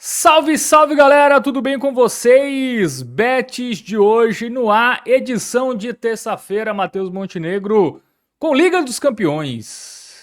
Salve, salve galera, tudo bem com vocês? Bets de hoje no ar, edição de terça-feira, Matheus Montenegro, com Liga dos Campeões.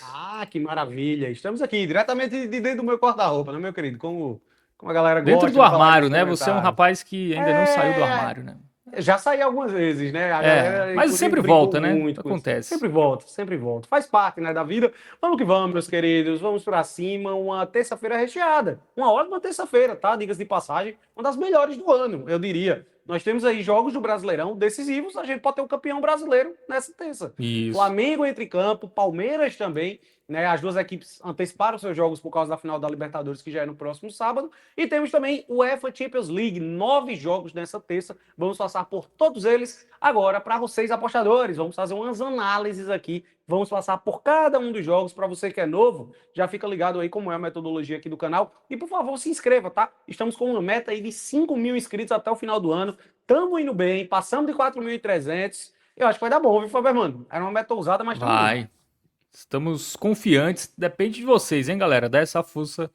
Que maravilha! Estamos aqui diretamente de dentro do meu guarda-roupa, né, meu querido? Como a galera Dentro gosta do de falar aí armário, nos né? Você é um comentários. rapaz que ainda não saiu do É, armário, né? já saí algumas vezes, né? A É, galera, mas inclusive, sempre brincou volta, né? muito com isso. Acontece. Sempre volto, sempre volto. Faz parte, né, da vida. Vamos que vamos, meus queridos. Vamos pra cima. Uma terça-feira recheada. Uma ótima terça-feira, tá? Diga-se de passagem, uma das melhores do ano, eu diria. Nós temos aí jogos do Brasileirão decisivos. A gente pode ter um campeão brasileiro nessa terça. Isso. Flamengo entre campo, Palmeiras também, né? As duas equipes anteciparam seus jogos por causa da final da Libertadores, que já é no próximo sábado. E temos também o UEFA Champions League, 9 jogos nessa terça. Vamos passar por todos eles agora para vocês, apostadores. Vamos fazer umas análises aqui. Vamos passar por cada um dos jogos. Para você que é novo, já fica ligado aí como é a metodologia aqui do canal. E por favor, se inscreva, tá? Estamos com uma meta aí de 5 mil inscritos até o final do ano. Estamos indo bem, passamos de 4.300. Eu acho que vai dar bom, viu, Faber, mano? Era uma meta ousada, mas estamos indo. Vai. Estamos confiantes. Depende de vocês, hein, galera? Dá essa força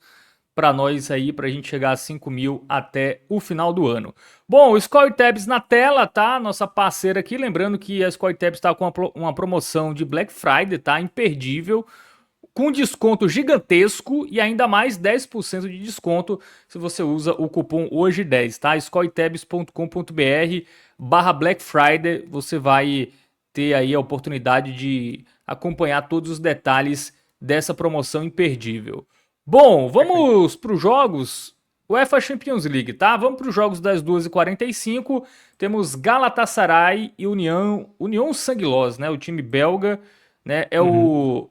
para nós aí, pra gente chegar a 5 mil até o final do ano. Bom, o Score Tabs na tela, tá? Nossa parceira aqui. Lembrando que a Score Tabs tá com uma promoção de Black Friday, tá? Imperdível. Com desconto gigantesco e ainda mais 10% de desconto se você usa o cupom HOJE10, tá? scoretabs.com.br Black Friday, você vai ter aí a oportunidade de acompanhar todos os detalhes dessa promoção imperdível. Bom, Perfeito. vamos para os jogos UEFA Champions League, tá? Vamos para os jogos das 2h45. Temos Galatasaray e União Saint-Gilloise, né? O time belga, né? É Uhum. o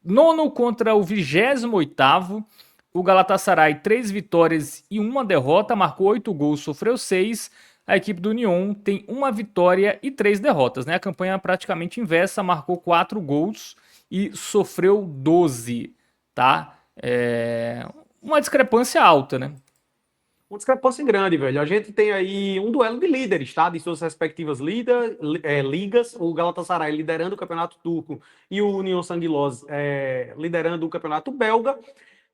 nono contra o 28º. O Galatasaray, 3 vitórias e uma derrota, marcou 8 gols, sofreu 6. A equipe do Union tem uma vitória e 3 derrotas, né? A campanha praticamente inversa, marcou 4 gols e sofreu 12, tá? Uma discrepância alta, né? Uma discrepância grande, velho. A gente tem aí um duelo de líderes, tá? De suas respectivas ligas. O Galatasaray liderando o campeonato turco e o União Saint-Gilloise liderando o campeonato belga.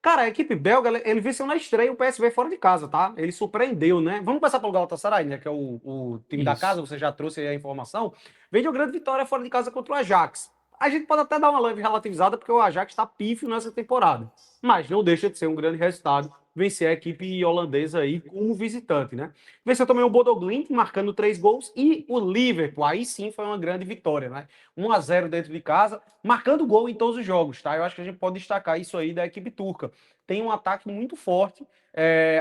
Cara, a equipe belga, ele venceu na estreia o PSV fora de casa, tá? Ele surpreendeu, né? Vamos começar pelo Galatasaray, né? Que é o time da Isso. casa, você já trouxe aí a informação. Vem de uma grande vitória fora de casa contra o Ajax. A gente pode até dar uma leve relativizada, porque o Ajax está pífio nessa temporada. Mas não deixa de ser um grande resultado vencer a equipe holandesa aí como visitante, né? Venceu também o Bodo Glimt, marcando 3 gols, e o Liverpool, aí sim foi uma grande vitória, né? 1-0 dentro de casa, marcando gol em todos os jogos, tá? Eu acho que a gente pode destacar isso aí da equipe turca. Tem um ataque muito forte,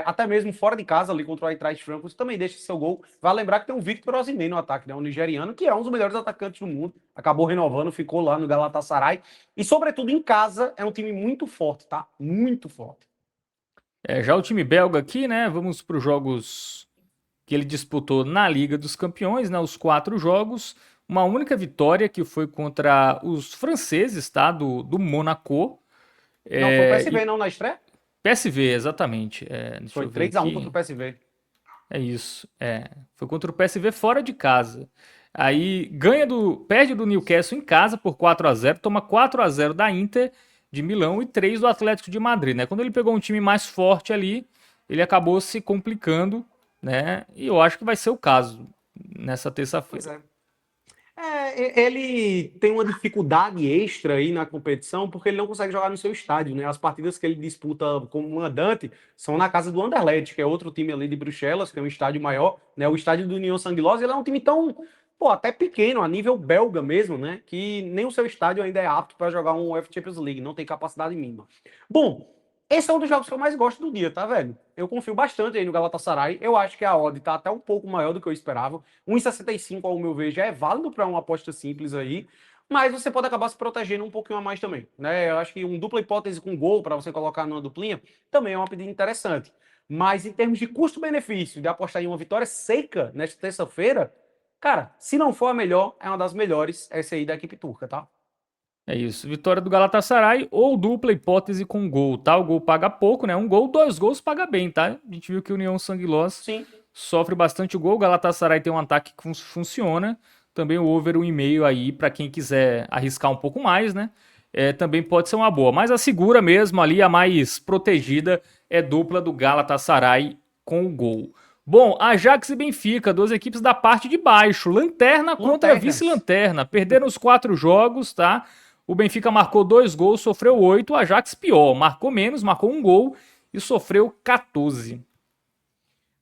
até mesmo fora de casa, ali contra o Eintracht Frankfurt, também deixa seu gol. Vale lembrar que tem o Victor Osimhen no ataque, né? Um nigeriano, que é um dos melhores atacantes do mundo, acabou renovando, ficou lá no Galatasaray, e sobretudo em casa, é um time muito forte, tá? Muito forte. Já o time belga aqui, né? Vamos para os jogos que ele disputou na Liga dos Campeões, né? Os 4 jogos. Uma única vitória que foi contra os franceses, tá? Do Monaco. Não, foi o E PSV não na estreia? PSV, exatamente. Deixa Foi eu ver 3-1 contra aqui. o PSV. É isso. Foi contra o PSV fora de casa. Aí perde do Newcastle em casa por 4-0, toma 4-0 da Inter de Milão e 3 do Atlético de Madrid, né? Quando ele pegou um time mais forte ali, ele acabou se complicando, né? E eu acho que vai ser o caso nessa Pois terça-feira. é. Ele tem uma dificuldade extra aí na competição porque ele não consegue jogar no seu estádio, né? As partidas que ele disputa como mandante são na casa do Anderlecht, que é outro time ali de Bruxelas, que tem um estádio maior, né? O estádio do União Saint-Gilloise, ele é um time tão, pô, até pequeno, a nível belga mesmo, né? Que nem o seu estádio ainda é apto para jogar um UEFA Champions League, não tem capacidade mínima. Bom, esse é um dos jogos que eu mais gosto do dia, tá, velho? Eu confio bastante aí no Galatasaray. Eu acho que a odd tá até um pouco maior do que eu esperava. 1,65 ao meu ver já é válido para uma aposta simples aí, mas você pode acabar se protegendo um pouquinho a mais também, né? Eu acho que um dupla hipótese com gol para você colocar numa duplinha também é uma pedida interessante. Mas em termos de custo-benefício, de apostar em uma vitória seca nesta terça-feira, cara, se não for a melhor, é uma das melhores essa aí da equipe turca, tá? É isso. Vitória do Galatasaray ou dupla hipótese com gol, tá? O gol paga pouco, né? Um gol, 2 gols paga bem, tá? A gente viu que o União Sanguilos Sim. sofre bastante o gol. O Galatasaray tem um ataque que funciona. Também o over 1,5 aí para quem quiser arriscar um pouco mais, né? Também pode ser uma boa. Mas a segura mesmo ali, a mais protegida, é dupla do Galatasaray com o gol. Bom, Ajax e Benfica, duas equipes da parte de baixo. Lanterna contra Lanternas. vice-lanterna. Perderam os 4 jogos, tá? O Benfica marcou 2 gols, sofreu 8. O Ajax pior, marcou menos, marcou um gol e sofreu 14.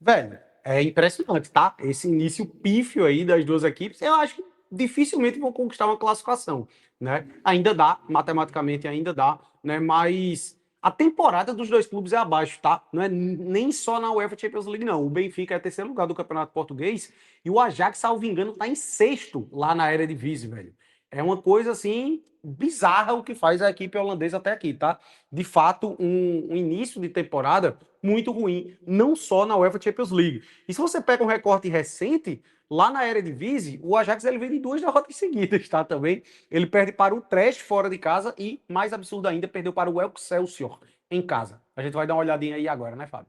Velho, é impressionante, tá? Esse início pífio aí das duas equipes, eu acho que dificilmente vão conquistar uma classificação, né? Ainda dá, matematicamente ainda dá, né? Mas a temporada dos dois clubes é abaixo, tá? Não é nem só na UEFA Champions League, não. O Benfica é terceiro lugar do Campeonato Português e o Ajax, salvo engano, tá em sexto lá na Eredivisie, velho. É uma coisa assim bizarra o que faz a equipe holandesa até aqui, tá? De fato, um início de temporada muito ruim, não só na UEFA Champions League. E se você pega um recorte recente, lá na Eredivisie, o Ajax ele vem de 2 derrotas seguidas, tá? Também ele perde para o Trash fora de casa e, mais absurdo ainda, perdeu para o Excelsior em casa. A gente vai dar uma olhadinha aí agora, né, Fábio?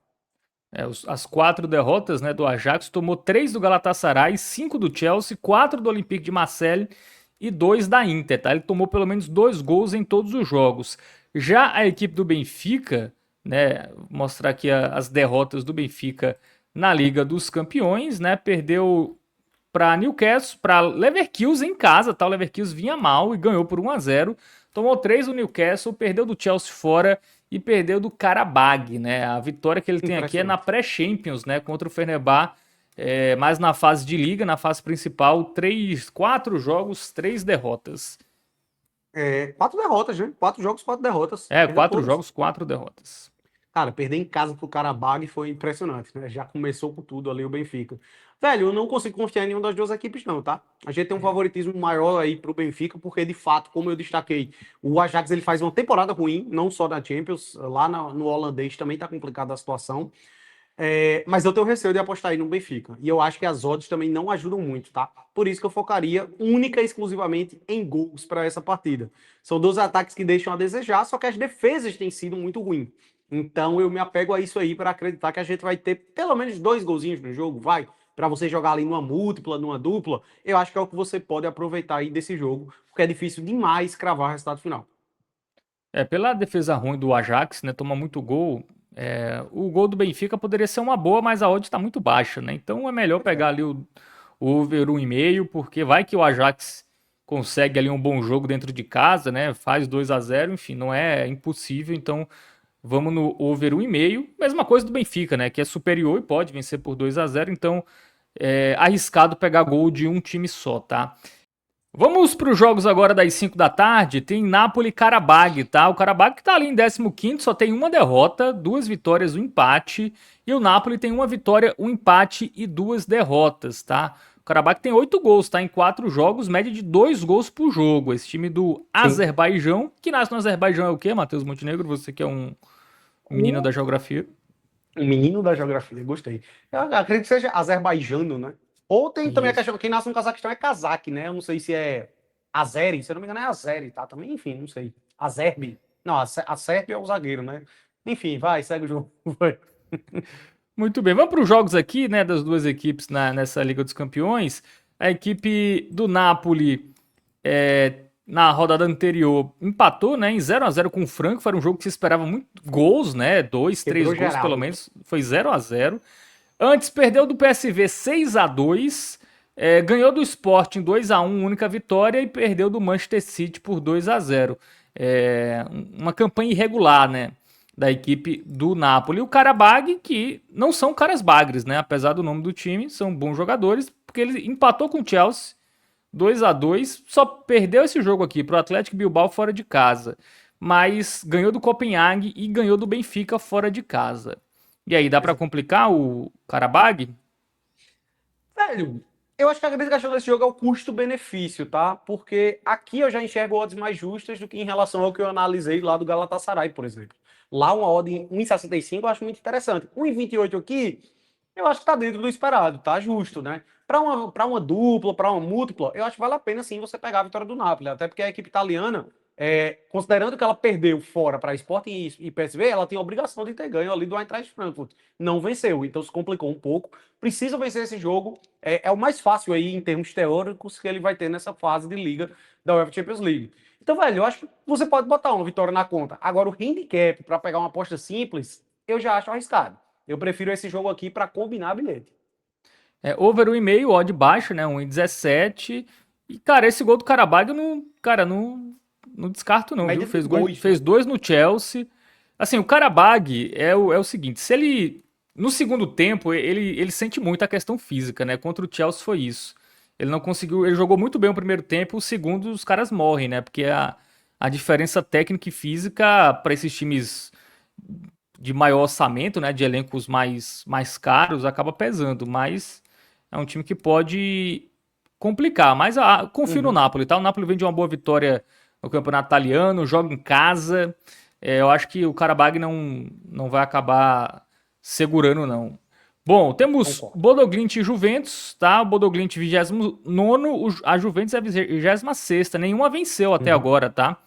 As 4 derrotas, né, do Ajax, tomou 3 do Galatasaray, 5 do Chelsea, 4 do Olympique de Marseille e 2 da Inter, tá? Ele tomou pelo menos 2 gols em todos os jogos. Já a equipe do Benfica, né, vou mostrar aqui as derrotas do Benfica na Liga dos Campeões, né? Perdeu para Newcastle, para Leverkusen em casa, tá? O Leverkusen vinha mal e ganhou por 1-0. Tomou 3 do Newcastle, perdeu do Chelsea fora e perdeu do Karabag, né? A vitória que ele tem aqui é na Impressionante. pré-Champions, né? Contra o Fenerbahçe, mas na fase de liga, na fase principal, 4 jogos, 3 derrotas. 4 derrotas, né? 4 jogos, 4 derrotas. É, Perdeu 4 todas. jogos, 4 derrotas. Cara, perder em casa pro Karabag foi impressionante, né? Já começou com tudo ali o Benfica. Velho, eu não consigo confiar em nenhuma das duas equipes, não, tá? A gente tem um favoritismo maior aí pro Benfica, porque de fato, como eu destaquei, o Ajax ele faz uma temporada ruim, não só na Champions, lá no holandês também tá complicada a situação. Mas eu tenho receio de apostar aí no Benfica. E eu acho que as odds também não ajudam muito, tá? Por isso que eu focaria única e exclusivamente em gols para essa partida. São dois ataques que deixam a desejar, só que as defesas têm sido muito ruins. Então eu me apego a isso aí para acreditar que a gente vai ter pelo menos 2 golzinhos no jogo, vai. Para você jogar ali numa múltipla, numa dupla, eu acho que é o que você pode aproveitar aí desse jogo, porque é difícil demais cravar o resultado final. Pela defesa ruim do Ajax, né? Toma muito gol. O gol do Benfica poderia ser uma boa, mas a odd está muito baixa, né? Então é melhor Pois é. pegar ali o over 1,5, porque vai que o Ajax consegue ali um bom jogo dentro de casa, né? Faz 2-0, enfim, não é impossível. Então vamos no over 1,5. Mesma coisa do Benfica, né? Que é superior e pode vencer por 2-0. Então é arriscado pegar gol de um time só, tá? Vamos para os jogos agora das 5 da tarde. Tem Napoli e Karabag, tá? O Karabag que tá ali em 15º, só tem uma derrota, 2 vitórias, um empate. E o Napoli tem uma vitória, um empate e 2 derrotas, tá? O Karabag tem 8 gols, tá? Em 4 jogos, média de 2 gols por jogo. Esse time do Sim. Azerbaijão, que nasce no Azerbaijão é o quê, Matheus Montenegro? Você que é um menino da geografia. Um menino da geografia, gostei. Eu acredito que seja azerbaijano, né? Ou tem também a Isso. questão, quem nasce no Cazaquistão é cazaque, né? Eu não sei se é azeri, se eu não me engano é azeri, tá? Também, enfim, não sei. Azerbi. Não, a Sérvia é o zagueiro, né? Enfim, vai, segue o jogo. Vai. Muito bem, vamos para os jogos aqui, né, das duas equipes nessa Liga dos Campeões. A equipe do Napoli, na rodada anterior, empatou, né, em 0-0 com o Frankfurt. Era um jogo que se esperava muito gols, né, 2, 3 Quebrou gols pelo geral. menos. Foi 0-0. Antes perdeu do PSV 6-2, ganhou do Sporting 2-1, única vitória, e perdeu do Manchester City por 2-0. Uma campanha irregular, né, da equipe do Napoli. O Karabag, que não são caras bagres, né, apesar do nome do time, são bons jogadores, porque ele empatou com o Chelsea 2-2, só perdeu esse jogo aqui pro Atlético Bilbao fora de casa, mas ganhou do Copenhague e ganhou do Benfica fora de casa. E aí, dá pra complicar o Karabag? Velho, eu acho que a grande questão desse jogo é o custo-benefício, tá? Porque aqui eu já enxergo odds mais justas do que em relação ao que eu analisei lá do Galatasaray, por exemplo. Lá uma odd em 1,65 eu acho muito interessante. 1,28 aqui, eu acho que tá dentro do esperado, tá justo, né? Para uma dupla, para uma múltipla, eu acho que vale a pena sim você pegar a vitória do Napoli, até porque a equipe italiana, considerando que ela perdeu fora para Sporting e PSV, ela tem a obrigação de ter ganho ali do Eintracht Frankfurt. Não venceu, então se complicou um pouco. Precisa vencer esse jogo, é o mais fácil aí em termos teóricos que ele vai ter nessa fase de liga da UEFA Champions League. Então, velho, eu acho que você pode botar uma vitória na conta. Agora, o handicap para pegar uma aposta simples eu já acho arriscado. Eu prefiro esse jogo aqui para combinar bilhete. Over 1,5, odd baixo, né? 1,17. E, cara, esse gol do Karabag, eu não, cara, não descarto não, viu? Média de Fez 2, né? 2 no Chelsea. Assim, o Karabag é o seguinte, se ele... No segundo tempo, ele sente muito a questão física, né? Contra o Chelsea foi isso. Ele não conseguiu... Ele jogou muito bem o primeiro tempo, o segundo os caras morrem, né? Porque a diferença técnica e física para esses times de maior orçamento, né? De elencos mais caros, acaba pesando. Mas é um time que pode complicar. Mas confio no Uhum. Napoli, tá? O Napoli vem de uma boa vitória no campeonato italiano, joga em casa. Eu acho que o Karabag não vai acabar segurando, não. Bom, temos Concordo. Bodo Glimt e Juventus, tá? O Bodo Glimt 29º, a Juventus é 26ª, nenhuma venceu até Uhum. agora, tá?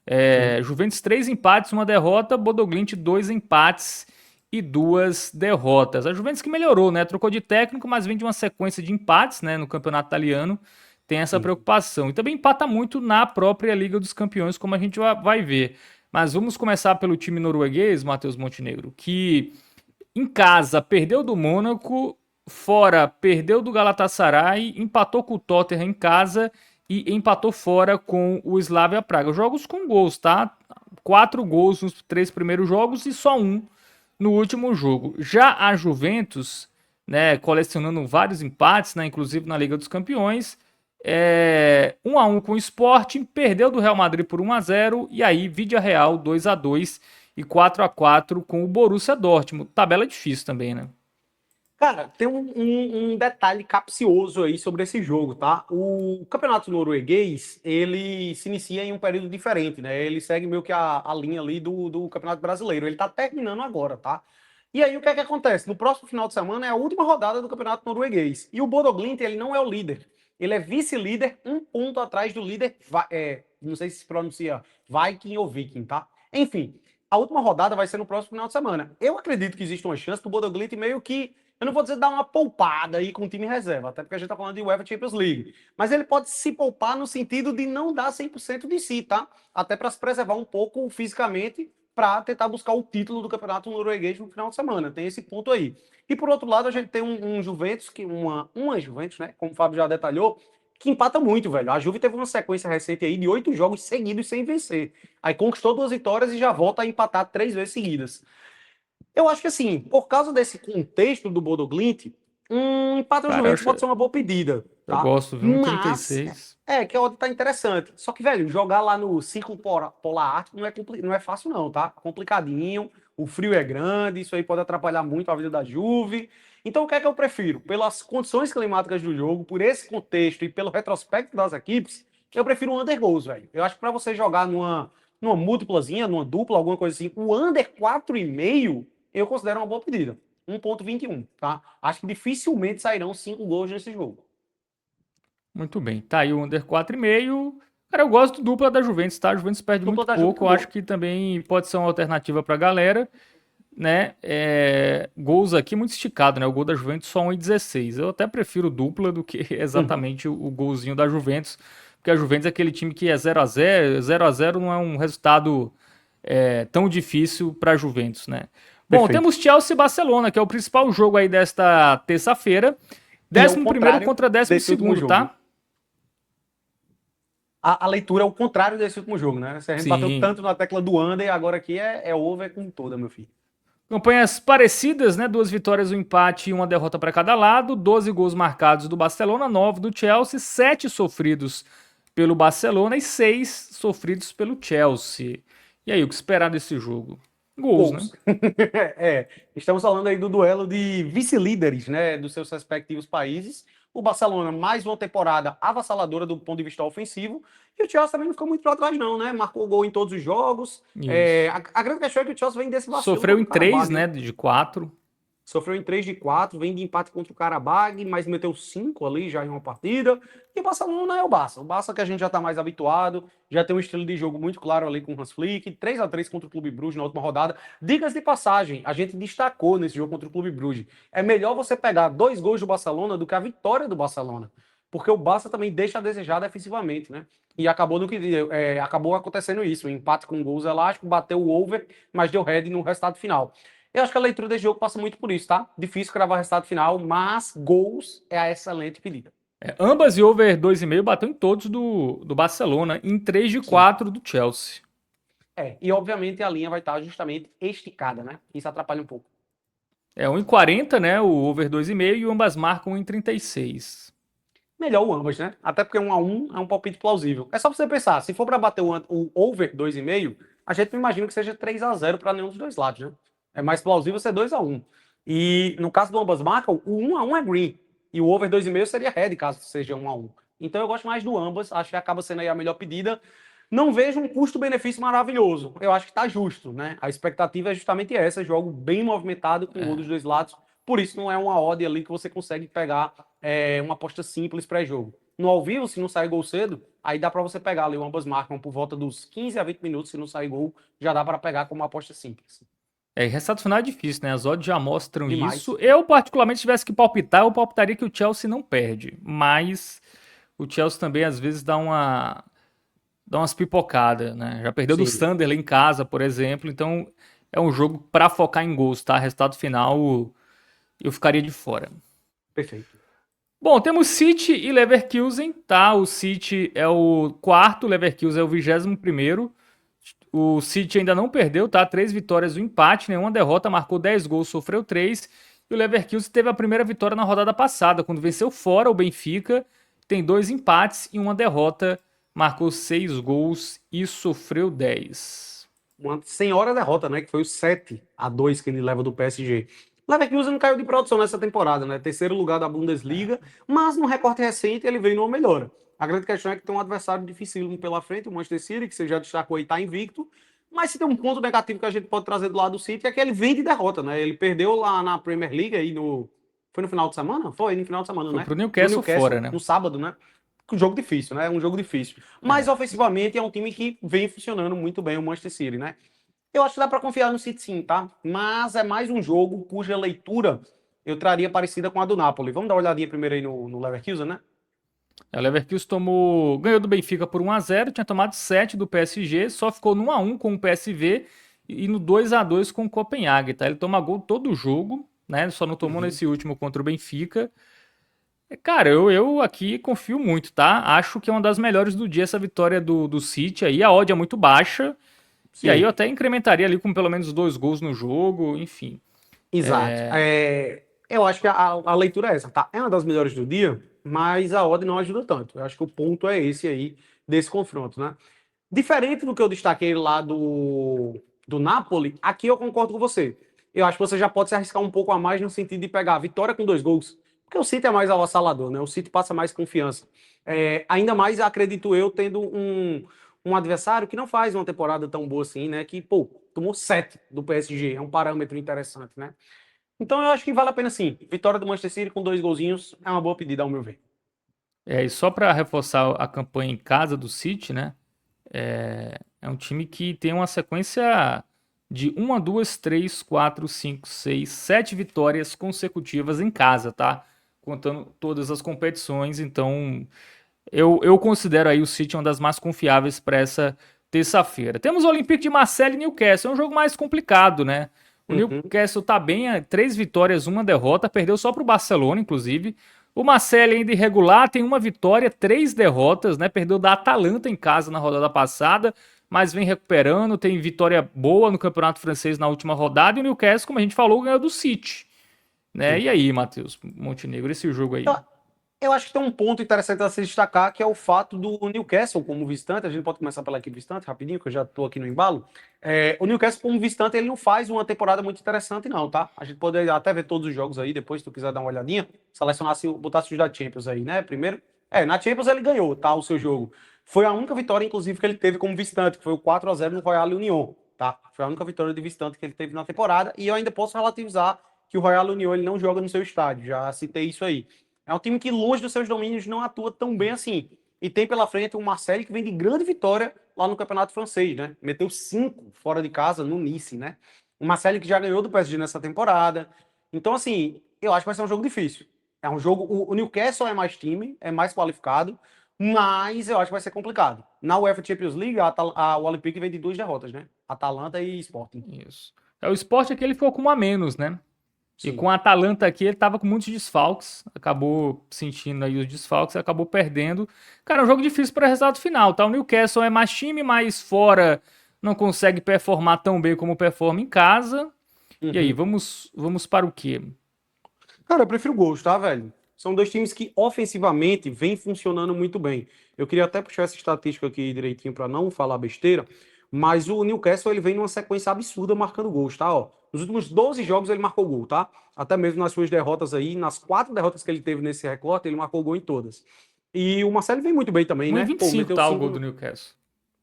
Sim. Juventus 3 empates, uma derrota, Bodo Glimt 2 empates e 2 derrotas. A Juventus que melhorou, né? Trocou de técnico, mas vem de uma sequência de empates, né? No campeonato italiano, tem essa Sim. preocupação. E também empata muito na própria Liga dos Campeões, como a gente vai ver. Mas vamos começar pelo time norueguês, Matheus Montenegro, que em casa perdeu do Mônaco, fora perdeu do Galatasaray, empatou com o Tottenham em casa e empatou fora com o Slavia Praga. Jogos com gols, tá? 4 gols nos 3 primeiros jogos e só um no último jogo. Já a Juventus, né, colecionando vários empates, né, inclusive na Liga dos Campeões, 1-1 com o Sporting, perdeu do Real Madrid por 1-0 e aí Vídea Real 2-2 e 4-4 com o Borussia Dortmund. Tabela difícil também, né? Cara, tem um detalhe capcioso aí sobre esse jogo, tá? O campeonato norueguês, ele se inicia em um período diferente, né? Ele segue meio que a linha ali do campeonato brasileiro. Ele tá terminando agora, tá? E aí, o que é que acontece? No próximo final de semana é a última rodada do campeonato norueguês. E o Bodo Glimt, ele não é o líder. Ele é vice-líder, um ponto atrás do líder, não sei se pronuncia Viking ou Viking, tá? Enfim, a última rodada vai ser no próximo final de semana. Eu acredito que existe uma chance do Bodo Glimt meio que, eu não vou dizer dar uma poupada aí com o time reserva, até porque a gente tá falando de UEFA Champions League. Mas ele pode se poupar no sentido de não dar 100% de si, tá? Até para se preservar um pouco fisicamente para tentar buscar o título do campeonato norueguês no final de semana. Tem esse ponto aí. E por outro lado, a gente tem um Juventus, uma Juventus, né? Como o Fábio já detalhou, que empata muito, velho. A Juve teve uma sequência recente aí de 8 jogos seguidos sem vencer. Aí conquistou 2 vitórias e já volta a empatar 3 vezes seguidas. Eu acho que assim, por causa desse contexto do Bodo Glimt, um empate ao Cara, Juventus pode ser uma boa pedida, eu tá? gosto, viu? Mas 1,36. que a odd tá interessante. Só que, velho, jogar lá no Círculo Polar Ártico não é fácil não, tá? Complicadinho, o frio é grande, isso aí pode atrapalhar muito a vida da Juve. Então, o que é que eu prefiro? Pelas condições climáticas do jogo, por esse contexto e pelo retrospecto das equipes, eu prefiro um under goals, velho. Eu acho que para você jogar numa múltiplazinha, numa dupla, alguma coisa assim, o under 4,5 eu considero uma boa pedida. 1,21, tá? Acho que dificilmente sairão 5 gols nesse jogo. Muito bem. Tá aí o under 4,5. Cara, eu gosto do dupla da Juventus, tá? A Juventus perde Dupla muito da Juve é pouco. Eu acho boa. que também pode ser uma alternativa pra galera, né? Gols aqui muito esticado, né? O gol da Juventus só 1,16. Eu até prefiro dupla do que Uhum. exatamente o golzinho da Juventus, porque a Juventus é aquele time que é 0-0. 0-0 não é um resultado tão difícil pra Juventus, né? Bom, Perfeito. temos Chelsea e Barcelona, que é o principal jogo aí desta terça-feira. E é o 11º contrário contra décimo desse último segundo, jogo. tá? A leitura é o contrário desse último jogo, né? Se a gente bateu Sim. tanto na tecla do under, agora aqui é over com toda, meu filho. Campanhas parecidas, né? 2 vitórias, um empate e uma derrota para cada lado. 12 gols marcados do Barcelona, 9 do Chelsea, 7 sofridos pelo Barcelona e 6 sofridos pelo Chelsea. E aí, o que esperar desse jogo? Gols, né? Gols. Estamos falando aí do duelo de vice-líderes, né, dos seus respectivos países. O Barcelona, mais uma temporada avassaladora do ponto de vista ofensivo. E o Chelsea também não ficou muito para trás, não, né? Marcou gol em todos os jogos. Isso. A grande questão é que o Chelsea vem desse vacilo Sofreu contra em o 3, Karabag, né? né? De 4. Sofreu em 3 de 4, vem de empate contra o Karabag, mas meteu 5 ali já em uma partida. E o Barcelona é o Barça. O Barça que a gente já está mais habituado, já tem um estilo de jogo muito claro ali com o Hans Flick. 3-3 contra o Clube Bruges na última rodada. Dicas de passagem, a gente destacou nesse jogo contra o Clube Bruges. É melhor você pegar 2 gols do Barcelona do que a vitória do Barcelona. Porque o Barça também deixa a desejar defensivamente, né? E acabou, acabou acontecendo isso. Um empate com gols elásticos, bateu o over, mas deu head no resultado final. Eu acho que a leitura desse jogo passa muito por isso, tá? Difícil cravar o resultado final, mas gols é a excelente pedida. Ambas e over 2,5 bateu em todos do Barcelona, em 3 de Sim. 4 do Chelsea. E obviamente a linha vai estar justamente esticada, né? Isso atrapalha um pouco. 1,40, né? O over 2,5 e ambas marcam 1,36. Melhor o ambas, né? Até porque 1-1 é um palpite plausível. É só você pensar, se for para bater o over 2,5, a gente não imagina que seja 3-0 para nenhum dos dois lados, né? É mais plausível ser 2-1. E no caso do ambas marcam, o 1-1 é green. E o over 2,5 seria red, caso seja 1-1. Então eu gosto mais do ambas, acho que acaba sendo aí a melhor pedida. Não vejo um custo-benefício maravilhoso. Eu acho que tá justo, né? A expectativa é justamente essa, jogo bem movimentado com gol dos dois lados. Por isso não é uma odd ali que você consegue pegar uma aposta simples pré-jogo. No ao vivo, se não sair gol cedo, aí dá para você pegar ali, ambas marcam por volta dos 15 a 20 minutos, se não sair gol, já dá para pegar como uma aposta simples. Resultado final é difícil, né? As odds já mostram Demais. isso. Eu, particularmente, se tivesse que palpitar, eu palpitaria que o Chelsea não perde. Mas o Chelsea também, às vezes, dá umas pipocadas, né? Já perdeu do Sim, Sunderland em casa, por exemplo. Então, é um jogo para focar em gols, tá? Resultado final, eu ficaria de fora. perfeito. Bom, temos City e Leverkusen, tá? O City é o quarto, o Leverkusen é o 21º. O City ainda não perdeu, tá? 3 vitórias, um empate, nenhuma derrota, marcou 10 gols, sofreu 3. E o Leverkusen teve a primeira vitória na rodada passada, quando venceu fora o Benfica. Tem 2 empates e uma derrota, marcou 6 gols e sofreu 10. Uma senhora derrota, né? Que foi o 7-2 que ele leva do PSG. O Leverkusen não caiu de produção nessa temporada, né? Terceiro lugar da Bundesliga, mas no recorte recente ele veio numa melhora. A grande questão é que tem um adversário dificílimo pela frente, o Manchester City, que você já destacou aí, tá invicto. Mas se tem um ponto negativo que a gente pode trazer do lado do City é que ele vem de derrota, né? Ele perdeu lá na Premier League aí no. Foi no final de semana? Foi no final de semana, Foi né? pro Pro Newcastle fora, Newcastle, né? no sábado, né? Um jogo difícil, né? Um jogo difícil. Mas É. ofensivamente é um time que vem funcionando muito bem, o Manchester City, né? Eu acho que dá para confiar no City sim, tá? Mas é mais um jogo cuja leitura eu traria parecida com a do Napoli. Vamos dar uma olhadinha primeiro aí no Leverkusen, né? O Leverkusen ganhou do Benfica por 1-0, tinha tomado 7 do PSG, só ficou no 1-1 com o PSV e no 2-2 com o Copenhague, tá? Ele toma gol todo o jogo, né? Só não tomou Uhum. nesse último contra o Benfica. Cara, eu aqui confio muito, tá? Acho que é uma das melhores do dia essa vitória do City aí. A odd é muito baixa. E aí eu Sim, até incrementaria ali com pelo menos 2 gols no jogo, enfim. exato. Eu acho que a leitura é essa, tá? É uma das melhores do dia, mas a odd não ajuda tanto. Eu acho que o ponto é esse aí desse confronto, né? Diferente do que eu destaquei lá do Napoli, aqui eu concordo com você. Eu acho que você já pode se arriscar um pouco a mais no sentido de pegar a vitória com 2 gols. Porque o City é mais avassalador, né? O City passa mais confiança. Ainda mais, acredito eu, tendo um adversário que não faz uma temporada tão boa assim, né? Que, pô, tomou 7 do PSG. É um parâmetro interessante, né? Então eu acho que vale a pena sim. Vitória do Manchester City com 2 golzinhos é uma boa pedida, ao meu ver. E só para reforçar a campanha em casa do City, né? É um time que tem uma sequência de 7 vitórias consecutivas em casa, tá? Contando todas as competições. Então, eu considero aí o City uma das mais confiáveis para essa terça-feira. Temos o Olympique de Marseille e Newcastle. É um jogo mais complicado, né? O Uhum. Newcastle tá bem, 3 vitórias, uma derrota. Perdeu só para o Barcelona, inclusive. O Marseille ainda irregular, tem uma vitória, 3 derrotas, né? Perdeu da Atalanta em casa na rodada passada, mas vem recuperando. Tem vitória boa no Campeonato Francês na última rodada. E o Newcastle, como a gente falou, ganhou do City, né? Sim. E aí, Matheus Montenegro, esse jogo aí? Eu, eu acho que tem um ponto interessante a se destacar, que é o fato do Newcastle como visitante. A gente pode começar pela equipe visitante, rapidinho, que eu já estou aqui no embalo. O Newcastle como visitante, ele não faz uma temporada muito interessante, não, tá? A gente pode até ver todos os jogos aí, depois, se tu quiser dar uma olhadinha, selecionar, se botasse os da Champions aí, né? Primeiro, na Champions ele ganhou, tá? O seu jogo. Foi a única vitória, inclusive, que ele teve como visitante, que foi o 4-0 no Royal Union, tá? Foi a única vitória de visitante que ele teve na temporada, e eu ainda posso relativizar que o Royal Union ele não joga no seu estádio, já citei isso aí. É um time que, longe dos seus domínios, não atua tão bem assim. E tem pela frente o Marseille, que vem de grande vitória lá no Campeonato Francês, né? Meteu 5 fora de casa no Nice, né? O Marseille que já ganhou do PSG nessa temporada. Então, assim, eu acho que vai ser um jogo difícil. É um jogo. O Newcastle é mais time, é mais qualificado, mas eu acho que vai ser complicado. Na UEFA Champions League, o Olympique vem de 2 derrotas, né? Atalanta e Sporting. Isso. O Sport aqui ele ficou com um a menos, né? E com Sim. a Atalanta aqui, ele tava com muitos desfalques, acabou sentindo aí os desfalques, acabou perdendo. Cara, é um jogo difícil para resultado final, tá? O Newcastle é mais time, mas fora não consegue performar tão bem como performa em casa. E aí, Uhum. vamos para o quê? Cara, eu prefiro gols, tá, velho? São dois times que ofensivamente vêm funcionando muito bem. Eu queria até puxar essa estatística aqui direitinho para não falar besteira, mas o Newcastle ele vem numa sequência absurda marcando gols, tá? Ó, nos últimos 12 jogos ele marcou gol, tá? Até mesmo nas suas derrotas aí, nas 4 derrotas que ele teve nesse recorte, ele marcou gol em todas. E o Marcelo vem muito bem também, né? Pô, 1,25 meteu tá o gol do 5. Newcastle.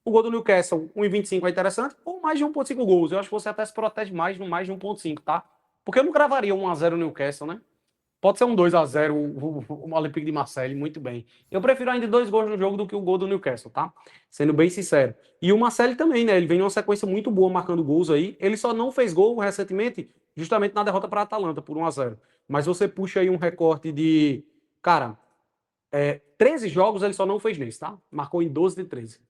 O gol do Newcastle, 1,25 é interessante, ou mais de 1,5 gols. Eu acho que você até se protege mais no mais de 1,5, tá? Porque eu não cravaria 1-0 no Newcastle, né? Pode ser um 2-0 o Olympique de Marseille, muito bem. Eu prefiro ainda 2 gols no jogo do que o gol do Newcastle, tá? Sendo bem sincero. E o Marseille também, né? Ele vem numa sequência muito boa marcando gols aí. Ele só não fez gol recentemente, justamente na derrota para a Atalanta, por 1-0. Mas você puxa aí um recorte de. Cara, 13 jogos ele só não fez nesse, tá? Marcou em 12 de 13.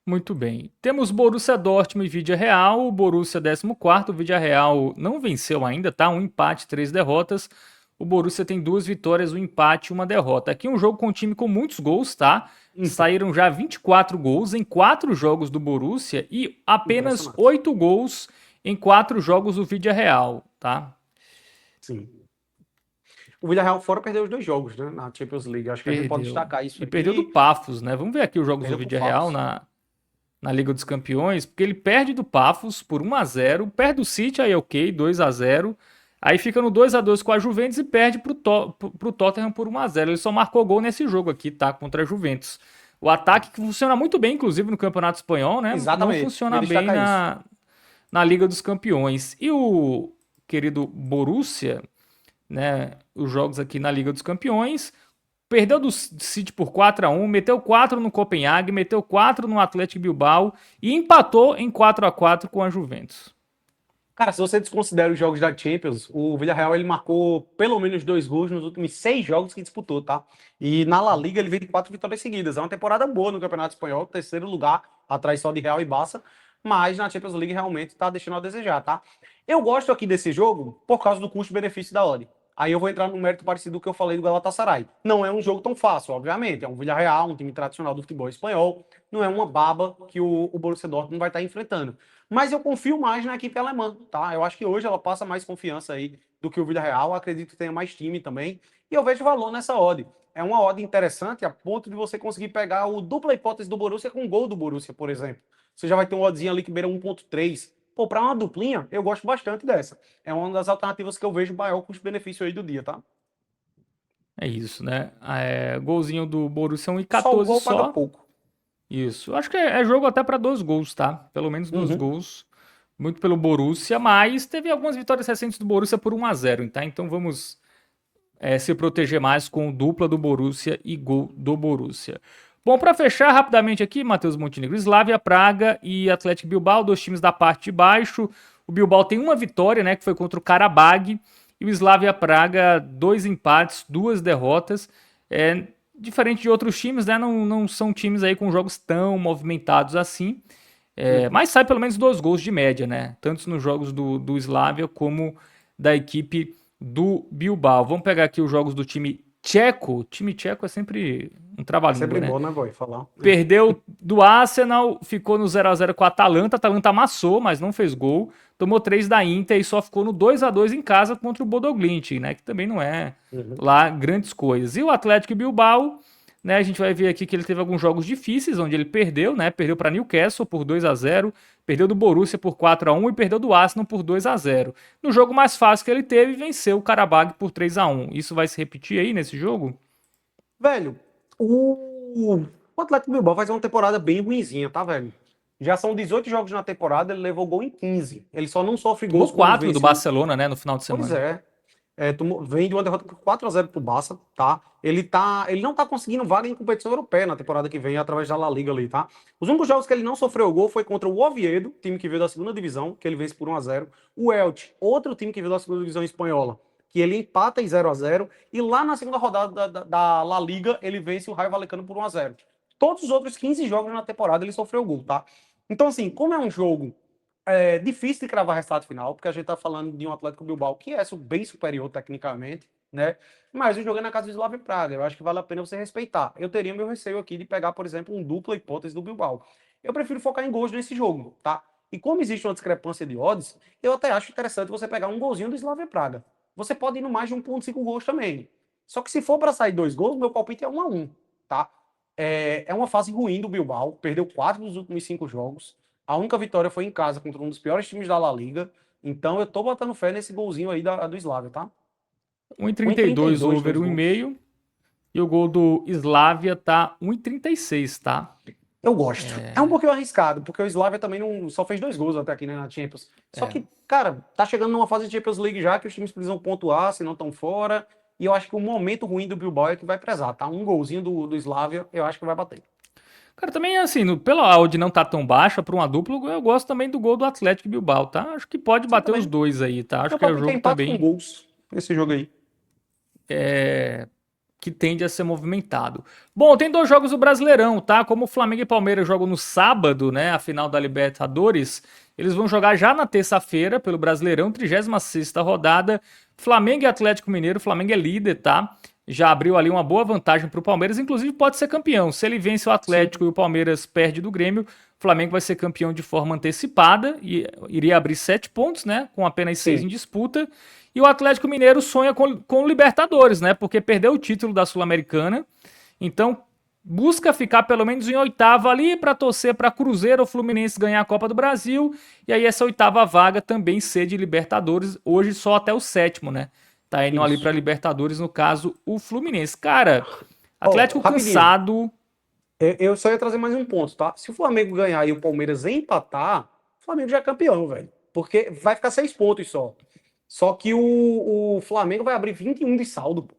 Muito bem. Temos Borussia Dortmund e Vídea Real. O Borussia 14º, o Vídea Real não venceu ainda, tá? Um empate, 3 derrotas. O Borussia tem 2 vitórias, um empate e uma derrota. Aqui um jogo com um time com muitos gols, tá? Saíram já 24 gols em 4 jogos do Borussia e apenas Impressionante. 8 gols em 4 jogos do Vídea Real, tá? Sim. O Villarreal fora perdeu os 2 jogos, né? Na Champions League. Acho que a gente pode Perdeu. destacar isso E perdeu do aqui. Pafos, né? Vamos ver aqui os jogos do Perdeu pro Vídea Real Favos. na Liga dos Campeões, porque ele perde do Pafos por 1-0, perde do City, aí ok, 2-0, aí fica no 2-2 com a Juventus e perde pro Tottenham por 1-0. Ele só marcou gol nesse jogo aqui, tá? Contra a Juventus. O ataque que funciona muito bem, inclusive no Campeonato Espanhol, né? Não Exatamente. Eu ia funciona bem destacar isso. na Liga dos Campeões. E o querido Borussia, né? Os jogos aqui na Liga dos Campeões. Perdeu do City por 4-1, meteu 4 no Copenhague, meteu 4 no Atlético Bilbao e empatou em 4-4 com a Juventus. Cara, se você desconsidera os jogos da Champions, o Villarreal ele marcou pelo menos 2 gols nos últimos 6 jogos que disputou, tá? E na La Liga ele veio de 4 vitórias seguidas. É uma temporada boa no Campeonato Espanhol, terceiro lugar, atrás só de Real e Barça. Mas na Champions League realmente tá deixando a desejar, tá? Eu gosto aqui desse jogo por causa do custo-benefício da odd. Aí eu vou entrar no mérito parecido do que eu falei do Galatasaray. Não é um jogo tão fácil, obviamente. É um Villarreal, um time tradicional do futebol espanhol. Não é uma baba que o Borussia Dortmund vai estar enfrentando. Mas eu confio mais na equipe alemã, tá? Eu acho que hoje ela passa mais confiança aí do que o Villarreal. Acredito que tenha mais time também. E eu vejo valor nessa odd. É uma odd interessante a ponto de você conseguir pegar o dupla hipótese do Borussia com o gol do Borussia, por exemplo. Você já vai ter um oddzinho ali que beira 1,3. Pô, para uma duplinha, eu gosto bastante dessa. É uma das alternativas que eu vejo maior custo-benefício aí do dia, tá? É isso, né? Golzinho do Borussia Só o 1,14 gol paga só. pouco. Isso. Acho que é jogo até para 2 gols, tá? Pelo menos 2 Uhum. gols. Muito pelo Borussia, mas teve algumas vitórias recentes do Borussia por 1-0, tá? Então vamos se proteger mais com dupla do Borussia e gol do Borussia. Bom, para fechar rapidamente aqui, Matheus Montenegro, Slavia Praga e Atlético Bilbao, 2 times da parte de baixo. O Bilbao tem uma vitória, né, que foi contra o Karabag, e o Slavia Praga, 2 empates, 2 derrotas. Diferente de outros times, né, não são times aí com jogos tão movimentados assim, Uhum. mas sai pelo menos 2 gols de média, né, tanto nos jogos do Slavia como da equipe do Bilbao. Vamos pegar aqui os jogos do time tcheco. O time tcheco é sempre um É trava-língua, sempre né? bom, né, boy? Falar. Perdeu do Arsenal, ficou no 0-0 com a Atalanta. A Atalanta amassou, mas não fez gol. Tomou 3 da Inter e só ficou no 2-2 em casa contra o Bodoglint, né? Que também não é Uhum. lá grandes coisas. E o Atlético Bilbao, né? A gente vai ver aqui que ele teve alguns jogos difíceis onde ele perdeu, né? Perdeu para Newcastle por 2-0, perdeu do Borussia por 4-1 e perdeu do Arsenal por 2-0. No jogo mais fácil que ele teve, venceu o Karabag por 3-1. Isso vai se repetir aí nesse jogo? Velho, o Atlético Bilbao faz uma temporada bem ruinzinha, tá, velho? Já são 18 jogos na temporada, ele levou gol em 15. Ele só não sofre Tomou gols quando 4 do vence. Barcelona, né, no final de Pois semana. é. Vem de uma derrota por 4-0 pro Barça, tá? Ele não tá conseguindo vaga em competição europeia na temporada que vem, através da La Liga ali, tá? Os únicos jogos que ele não sofreu gol foi contra o Oviedo, time que veio da segunda divisão, que ele vence por 1-0. O Elche, outro time que veio da segunda divisão espanhola, que ele empata em 0-0. E lá na segunda rodada da La Liga, ele vence o Raio Vallecano por 1-0. Todos os outros 15 jogos na temporada ele sofreu gol, tá? Então, assim, como é um jogo É difícil de cravar resultado final, porque a gente tá falando de um Atlético Bilbao que é bem superior tecnicamente, né? Mas o jogo é na casa do Slavia Praga. Eu acho que vale a pena você respeitar. Eu teria meu receio aqui de pegar, por exemplo, um dupla hipótese do Bilbao. Eu prefiro focar em gols nesse jogo, tá? E como existe uma discrepância de odds, eu até acho interessante você pegar um golzinho do Slavia Praga. Você pode ir no mais de 1,5 gols também. Só que se for para sair 2 gols, meu palpite é 1-1, tá? É uma fase ruim do Bilbao, perdeu 4 dos últimos 5 jogos. A única vitória foi em casa contra um dos piores times da La Liga. Então eu tô botando fé nesse golzinho aí do Slavia, tá? 1,32 1,32 over dois gols. 1,5. E o gol do Slavia tá 1,36, tá? Eu gosto. É um pouquinho arriscado, porque o Slavia também não só fez 2 gols até aqui, né, na Champions. Só É. que, cara, tá chegando numa fase de Champions League já que os times precisam pontuar, se não estão fora. E eu acho que o momento ruim do Bilbao é que vai prezar, tá? Um golzinho do Slavia, eu acho que vai bater. Cara, também assim, pela odd não tá tão baixa para uma dupla, eu gosto também do gol do Atlético Bilbao, tá? Acho que pode Sim, bater os também. dois aí, tá? Acho Meu que é o palpite é jogo empate com também gols esse jogo aí. que tende a ser movimentado. Bom, tem dois jogos do Brasileirão, tá? Como o Flamengo e Palmeiras jogam no sábado, né? A final da Libertadores, eles vão jogar já na terça-feira pelo Brasileirão, 36ª rodada. Flamengo e Atlético Mineiro, o Flamengo é líder, tá? Já abriu ali uma boa vantagem para o Palmeiras, inclusive pode ser campeão. Se ele vence o Sim, Atlético e o Palmeiras perde do Grêmio, o Flamengo vai ser campeão de forma antecipada e iria abrir 7 pontos, né? Com apenas 6 em sim. disputa. E o Atlético Mineiro sonha com o Libertadores, né? Porque perdeu o título da Sul-Americana. Então, busca ficar pelo menos em oitavo ali para torcer para Cruzeiro ou Fluminense ganhar a Copa do Brasil. E aí, essa oitava vaga também ser de Libertadores. Hoje, só até o sétimo, né? Tá indo ali para Isso. Libertadores, no caso, o Fluminense. Cara, Ó, Atlético rapidinho. cansado. Eu só ia trazer mais um ponto, tá? Se o Flamengo ganhar e o Palmeiras empatar, o Flamengo já é campeão, velho. Porque vai ficar 6 pontos só. Só que o Flamengo vai abrir 21 de saldo, pô.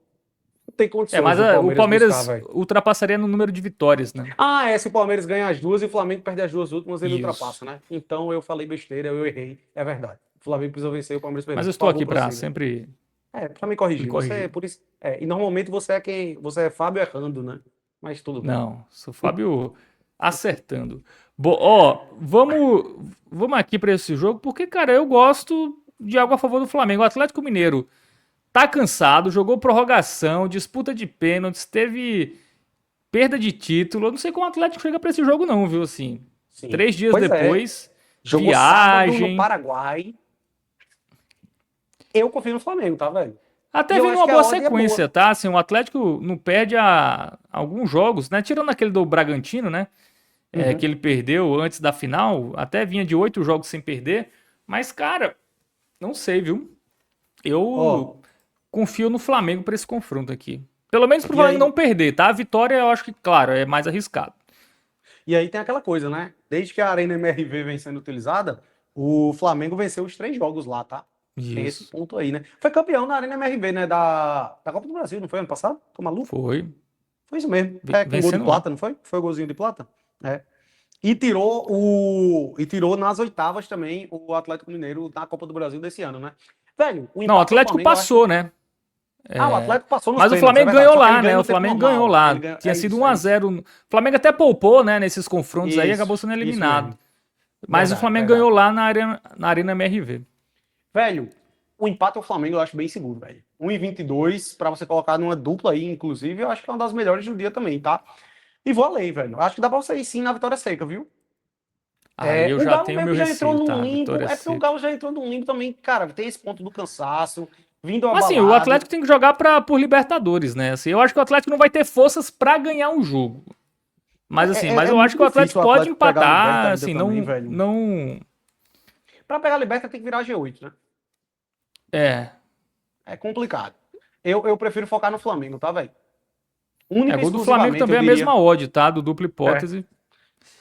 Não tem condições Mas do o Palmeiras buscar, Palmeiras velho. ultrapassaria no número de vitórias, né? Ah, é, se o Palmeiras ganhar as duas e o Flamengo perder as duas últimas, ele Isso. ultrapassa, né? Então eu falei besteira, eu errei. É verdade. O Flamengo precisa vencer e o Palmeiras Mas perder. eu Por estou favor, aqui para prossiga. sempre É, pra me me corrigir. Você é corrigir. por isso. E normalmente você é quem. Você é Fábio errando, né? Mas tudo bem. Não, sou o Fábio acertando. Bom, ó, vamos aqui para esse jogo, porque, cara, eu gosto de algo a favor do Flamengo. O Atlético Mineiro tá cansado, jogou prorrogação, disputa de pênaltis, teve perda de título. Eu não sei como o Atlético chega para esse jogo, não, viu? Assim, Sim. 3 dias Pois é. depois, Jogou sábado no viagem. Paraguai. Eu confio no Flamengo, tá, velho? E Até eu vem acho uma que a boa odd é sequência, boa. tá? Assim, o Atlético não perde a alguns jogos, né? Tirando aquele do Bragantino, né? Que Uhum. ele perdeu antes da final, até vinha de 8 jogos sem perder. Mas, cara, não sei, viu? Eu Ó, confio no Flamengo para esse confronto aqui. Pelo menos pro e Flamengo não aí, perder, tá? A vitória eu acho que, claro, é mais arriscado. e aí tem aquela coisa, né? Desde que a Arena MRV vem sendo utilizada, o Flamengo venceu os 3 jogos lá, tá? Tem esse Isso. ponto aí, né? Foi campeão na Arena MRV, né? Da Copa do Brasil, não foi ano passado? Tô maluco? Foi. Foi isso mesmo. É, com gol de Vencendo lá. plata, não foi? Foi o golzinho de plata? É. E tirou nas oitavas também o Atlético Mineiro na Copa do Brasil desse ano, né? Velho, o Não, o empate ao Atlético Flamengo, eu acho. passou, né? Ah, o Atlético passou nos Mas o pênaltis, é Flamengo verdade. ganhou Só que ele lá, ganha né? O no tempo Flamengo ganhou normal. Ele lá. ganha. Tinha É sido isso, um é a isso. 0 O Flamengo até poupou, né? Nesses confrontos aí, acabou Isso, sendo isso eliminado. mesmo. Mas o Verdade, Flamengo ganhou verdade. lá na Arena MRV. Velho, o empate ao Flamengo eu acho bem seguro, velho. 1,22 para você colocar numa dupla aí, inclusive, eu acho que é uma das melhores do dia também, tá? E vou além, velho. Acho que dá pra você ir sim na vitória seca, viu? Aí eu O já Galo tenho meio meu que já entrou receio, num tá? limbo. Vitória É porque o seca. Galo já entrou num limbo também, cara. Tem esse ponto do cansaço, vindo Mas assim, o Atlético abalado. tem que jogar por Libertadores, né? Assim, eu acho que o Atlético não vai ter forças pra ganhar um jogo. Mas É, assim, é, mas é eu acho muito que o Atlético difícil o pode Atlético pegar a Liberta empatar, ainda assim, também, não, velho. não, Pra pegar a Liberta tem que virar G8, né? é, É complicado. Eu prefiro focar no Flamengo, tá, velho? Única e gol do Flamengo exclusivamente, eu também é a mesma diria. odd, tá? Do dupla É. hipótese.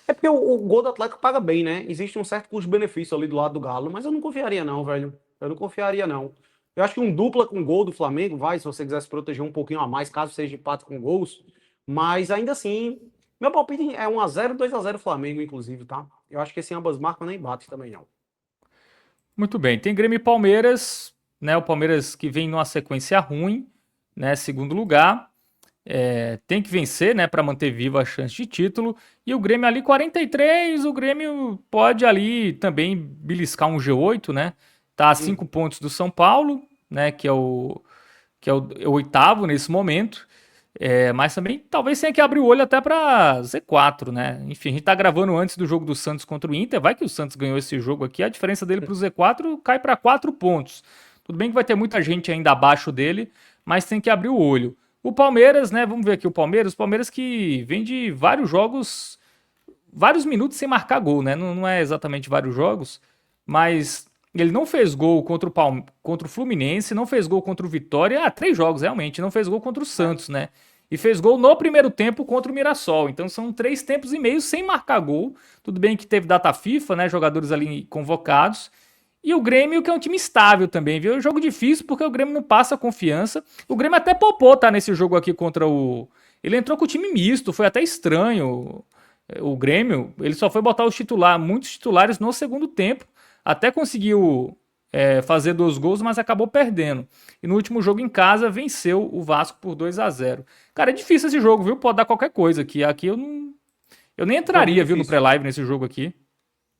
É porque o gol do Atlético paga bem, né? Existe um certo custo-benefício ali do lado do Galo, mas eu não confiaria não, velho. Eu não confiaria não. Eu acho que um dupla com gol do Flamengo vai, se você quiser se proteger um pouquinho a mais, caso seja empate com gols. Mas ainda assim, meu palpite é 1-0, 2-0 Flamengo, inclusive, tá? Eu acho que esse ambas marcam nem bate também não. Muito bem. Tem Grêmio e Palmeiras, né? O Palmeiras que vem numa sequência ruim, né? Segundo lugar. tem que vencer, né, para manter viva a chance de título. E o Grêmio ali 43, o Grêmio pode ali também beliscar um G8, né? Tá a 5 Uhum. pontos do São Paulo, né, que é o oitavo nesse momento. Mas também talvez tenha que abrir o olho até para Z4, né? Enfim, a gente tá gravando antes do jogo do Santos contra o Inter. Vai que o Santos ganhou esse jogo aqui, a diferença dele pro Z4 cai para 4 pontos. Tudo bem que vai ter muita gente ainda abaixo dele, mas tem que abrir o olho. O Palmeiras, né? Vamos ver aqui o Palmeiras. O Palmeiras que vem de vários jogos, vários minutos sem marcar gol, né? Não é exatamente vários jogos, mas ele não fez gol contra o Fluminense, não fez gol contra o Vitória. 3 jogos realmente, não fez gol contra o É. Santos, né? E fez gol no primeiro tempo contra o Mirassol. Então são 3 tempos e meio sem marcar gol. Tudo bem que teve data FIFA, né? Jogadores ali convocados. E o Grêmio, que é um time estável também, viu? É um jogo difícil porque o Grêmio não passa confiança. O Grêmio até poupou, tá? Nesse jogo aqui contra o. Ele entrou com o time misto, foi até estranho. O Grêmio, ele só foi botar muitos titulares no segundo tempo. Até conseguiu fazer 2 gols, mas acabou perdendo. E no último jogo em casa, venceu o Vasco por 2-0. Cara, é difícil esse jogo, viu? Pode dar qualquer coisa aqui. Aqui eu nem Jogo entraria, viu, no difícil. pré-live nesse jogo aqui.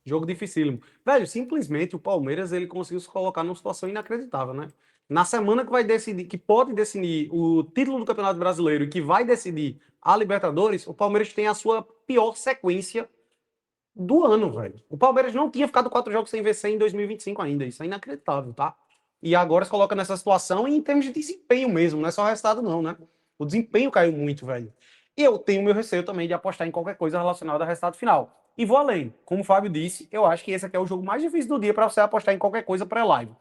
Jogo dificílimo. Velho, simplesmente o Palmeiras ele conseguiu se colocar numa situação inacreditável, né? Na semana que vai decidir, que pode decidir o título do Campeonato Brasileiro e que vai decidir a Libertadores, o Palmeiras tem a sua pior sequência do ano, velho. O Palmeiras não tinha ficado 4 jogos sem vencer em 2025 ainda. Isso é inacreditável, tá? E agora se coloca nessa situação e em termos de desempenho mesmo, não é só resultado, não, né? O desempenho caiu muito, velho. E eu tenho meu receio também de apostar em qualquer coisa relacionada ao resultado final. E vou além. Como o Fábio disse, eu acho que esse aqui é o jogo mais difícil do dia para você apostar em qualquer coisa pré-live.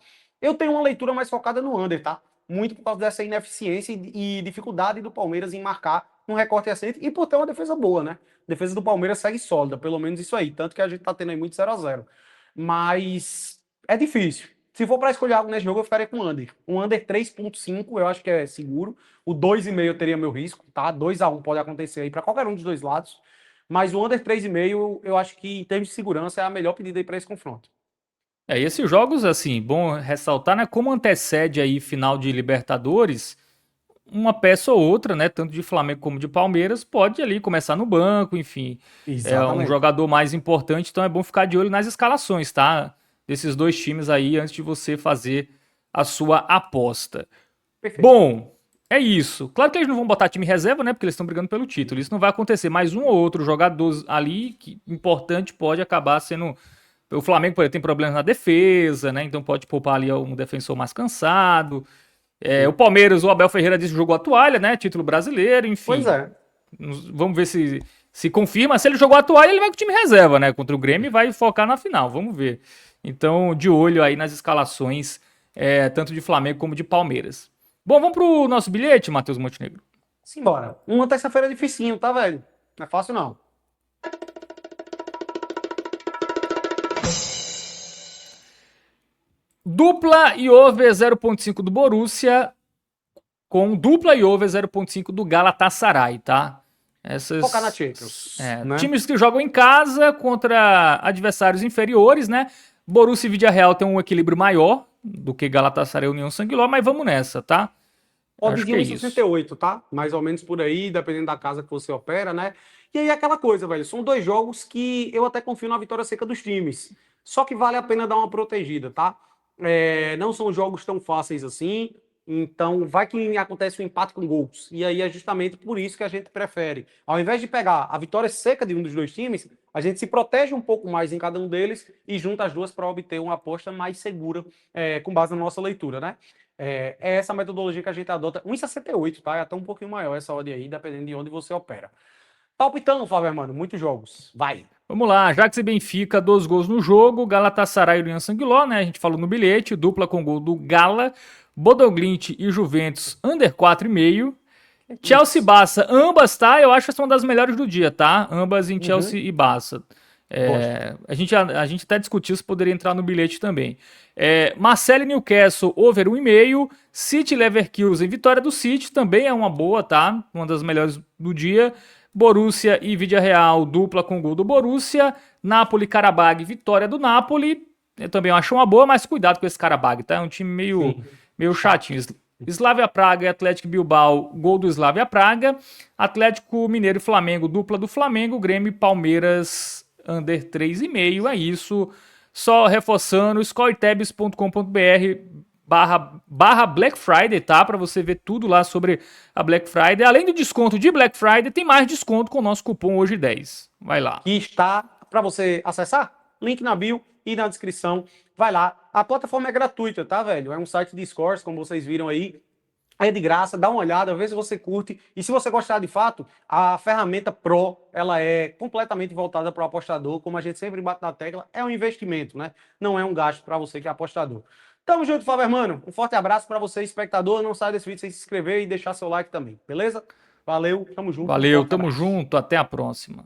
Eu tenho uma leitura mais focada no under, tá? Muito por causa dessa ineficiência e dificuldade do Palmeiras em marcar um recorte recente e por ter uma defesa boa, né? A defesa do Palmeiras segue sólida, pelo menos isso aí. Tanto que a gente tá tendo aí muito 0-0. Mas é difícil. Se for para escolher algo nesse jogo, eu ficaria com under. Um under 3.5, eu acho que é seguro. O 2,5 teria meu risco, tá? 2-1 pode acontecer aí para qualquer um dos dois lados. Mas o under 3,5, eu acho que em termos de segurança é a melhor pedida aí para esse confronto. E esses jogos, assim, bom ressaltar, né? Como antecede aí final de Libertadores, uma peça ou outra, né? Tanto de Flamengo como de Palmeiras, pode ali começar no banco, enfim. É um Exatamente. jogador mais importante, então é bom ficar de olho nas escalações, tá? Desses dois times aí antes de você fazer a sua aposta. Perfeito. Bom, é isso. Claro que eles não vão botar time reserva, né? Porque eles estão brigando pelo título. Isso não vai acontecer. Mas um ou outro jogador ali que importante pode acabar sendo. O Flamengo, por exemplo, tem problemas na defesa, né? Então pode poupar ali um defensor mais cansado. O Sim. Palmeiras, o Abel Ferreira disse que jogou a toalha, né? Título brasileiro, Pois enfim. é. Vamos ver se confirma. Se ele jogou a toalha, ele vai com o time reserva, né? Contra o Grêmio e vai focar na final. Vamos ver. Então, de olho aí nas escalações, tanto de Flamengo como de Palmeiras. Bom, vamos pro nosso bilhete, Matheus Montenegro. Simbora. Uma terça-feira é dificinho, tá, velho? Não é fácil, não. Dupla e over 0.5 do Borussia com dupla e over 0.5 do Galatasaray, tá? Focar na Essas Champions, né? times que jogam em casa contra adversários inferiores, né? Borussia e Villarreal tem um equilíbrio maior do que Galatasaray e União Sanguiló, mas vamos nessa, tá? Acho que Oddzinho é isso. 1,68, tá? Mais ou menos por aí, dependendo da casa que você opera, né? E aí aquela coisa, velho, são dois jogos que eu até confio na vitória seca dos times. Só que vale a pena dar uma protegida, tá? Não são jogos tão fáceis assim. Então, vai que acontece um empate com gols. E aí é justamente por isso que a gente prefere. Ao invés de pegar a vitória seca de um dos dois times, a gente se protege um pouco mais em cada um deles e junta as duas para obter uma aposta mais segura, com base na nossa leitura, né? É essa metodologia que a gente adota. 1,68, tá? É até um pouquinho maior essa odd aí, dependendo de onde você opera. Palpitando, Flávio Hermano, muitos jogos. Vai. Vamos lá, Ajax e Benfica, 2 gols no jogo, Galatasaray e União Sanguiló, né? A gente falou no bilhete, dupla com gol do Gala, Bodoglint e Juventus, under 4,5. Chelsea e Isso. Barça, ambas, tá? Eu acho que são das melhores do dia, tá? Ambas em Uhum. Chelsea e Barça. Gosto. A gente até discutiu se poderia entrar no bilhete também. Marcelo e Newcastle, over 1,5. City e Leverkusen, vitória do City, também é uma boa, tá? Uma das melhores do dia. Borussia e Villarreal, dupla com gol do Borussia. Napoli e Karabag, vitória do Napoli. Eu também acho uma boa, mas cuidado com esse Karabag, tá? É um time meio, Sim. meio Chato. chatinho. Slavia Praga e Atlético Bilbao, gol do Slavia Praga. Atlético Mineiro e Flamengo, dupla do Flamengo. Grêmio e Palmeiras, under 3,5. É isso. Só reforçando, scoretabs.com.br barra Black Friday, tá? Para você ver tudo lá sobre a Black Friday. Além do desconto de Black Friday, tem mais desconto com o nosso cupom hoje 10. Vai lá. Que está para você acessar, link na bio e na descrição. Vai lá. A plataforma é gratuita, tá, velho? É um site de scores, como vocês viram aí. É de graça, dá uma olhada, vê se você curte. E se você gostar de fato, a ferramenta Pro, ela é completamente voltada para o apostador. Como a gente sempre bate na tecla, é um investimento, né? Não é um gasto para você que é apostador. Tamo junto, Flávio Hermano. Um forte abraço para você, espectador. Não saia desse vídeo sem se inscrever e deixar seu like também, beleza? Valeu, tamo junto, um Valeu, forte tamo abraço. junto, até a próxima.